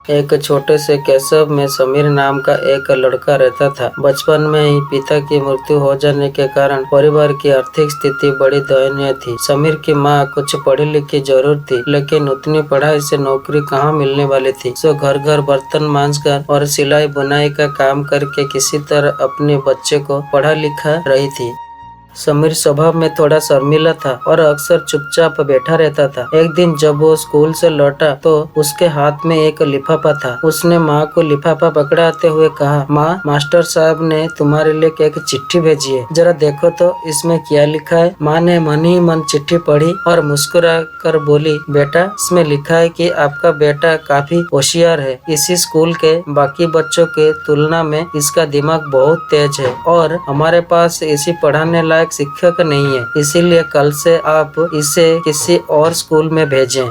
एक छोटे से कैसब में समीर नाम का एक लड़का रहता था। बचपन में ही पिता की मृत्यु हो जाने के कारण परिवार की आर्थिक स्थिति बड़ी दयनीय थी। समीर की माँ कुछ पढ़ी लिखी जरूर थी, लेकिन उतनी पढ़ाई से नौकरी कहाँ मिलने वाली थी। सो घर घर बर्तन मांजकर और सिलाई बुनाई का काम करके किसी तरह अपने बच्चे को पढ़ा लिखा रही थी। समीर स्वभाव में थोड़ा शर्मीला था और अक्सर चुपचाप बैठा रहता था। एक दिन जब वो स्कूल से लौटा तो उसके हाथ में एक लिफाफा था। उसने माँ को लिफाफा पकड़ाते हुए कहा, माँ, मास्टर साहब ने तुम्हारे लिए एक चिट्ठी भेजी है, जरा देखो तो इसमें क्या लिखा है। माँ ने मन ही मन चिट्ठी पढ़ी और मुस्कुरा कर बोली, बेटा, इसमें लिखा है कि आपका बेटा काफी होशियार है। इसी स्कूल के बाकी बच्चों के तुलना में इसका दिमाग बहुत तेज है और हमारे पास इसी पढ़ाने लायक शिक्षक नहीं है, इसीलिए कल से आप इसे किसी और स्कूल में भेजें।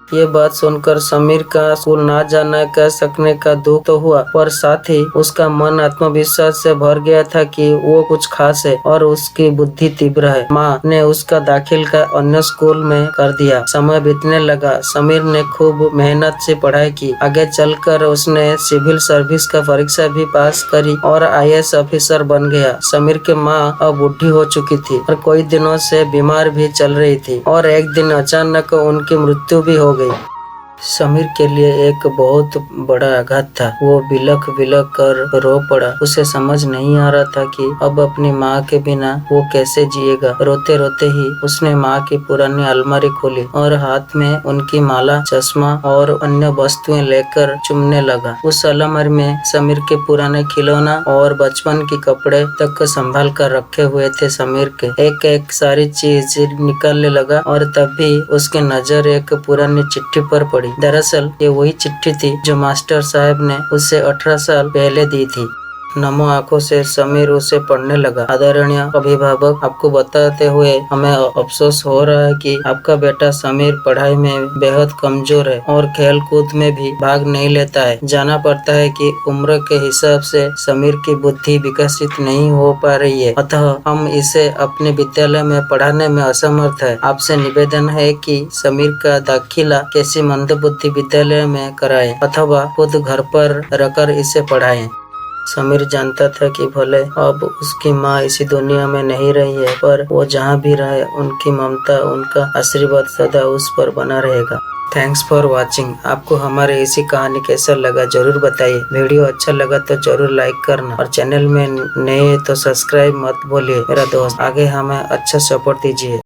ये बात सुनकर समीर का स्कूल ना जाना कह सकने का दुख तो हुआ, पर साथ ही उसका मन आत्मविश्वास से भर गया था कि वो कुछ खास है और उसकी बुद्धि तीव्र है। माँ ने उसका दाखिला अन्य स्कूल में कर दिया। समय बीतने लगा। समीर ने खूब मेहनत से पढ़ाई की। आगे चलकर उसने सिविल सर्विस का परीक्षा भी पास करी और IAS ऑफिसर बन गया। समीर की माँ अब बूढ़ी हो चुकी थी और कई दिनों से बीमार भी चल रही थी और एक दिन अचानक उनकी मृत्यु भी हो गई। समीर के लिए एक बहुत बड़ा आघात था। वो बिलख बिलख कर रो पड़ा। उसे समझ नहीं आ रहा था कि अब अपनी माँ के बिना वो कैसे जिएगा। रोते रोते ही उसने माँ की पुरानी अलमारी खोली और हाथ में उनकी माला, चश्मा और अन्य वस्तुएं लेकर चुमने लगा। उस अलमारी में समीर के पुराने खिलौना और बचपन के कपड़े तक संभाल कर रखे हुए थे। समीर के एक एक सारी चीज निकालने लगा और तभी उसकी नजर एक पुरानी चिट्ठी पर पड़ी। दरअसल ये वही चिट्ठी थी जो मास्टर साहब ने उसे 18 साल पहले दी थी। नमो आंखों से समीर उसे पढ़ने लगा। आदरणीय अभिभावक, आपको बताते हुए हमें अफसोस हो रहा है कि आपका बेटा समीर पढ़ाई में बेहद कमजोर है और खेल कूद में भी भाग नहीं लेता है। जाना पड़ता है कि उम्र के हिसाब से समीर की बुद्धि विकसित नहीं हो पा रही है, अतः हम इसे अपने विद्यालय में पढ़ाने में असमर्थ है। आपसे निवेदन है कि समीर का दाखिला किसी मंदबुद्धि विद्यालय में कराएं अथवा खुद घर पर रहकर इसे पढ़ाएं। समीर जानता था कि भले अब उसकी माँ इसी दुनिया में नहीं रही है, पर वो जहाँ भी रहे उनकी ममता, उनका आशीर्वाद सदा उस पर बना रहेगा। Thanks for watching. आपको हमारी इसी कहानी कैसा लगा जरूर बताइए। वीडियो अच्छा लगा तो जरूर लाइक करना और चैनल में नए तो सब्सक्राइब मत भूलिए मेरा दोस्त। आगे हमें अच्छा सपोर्ट दीजिए।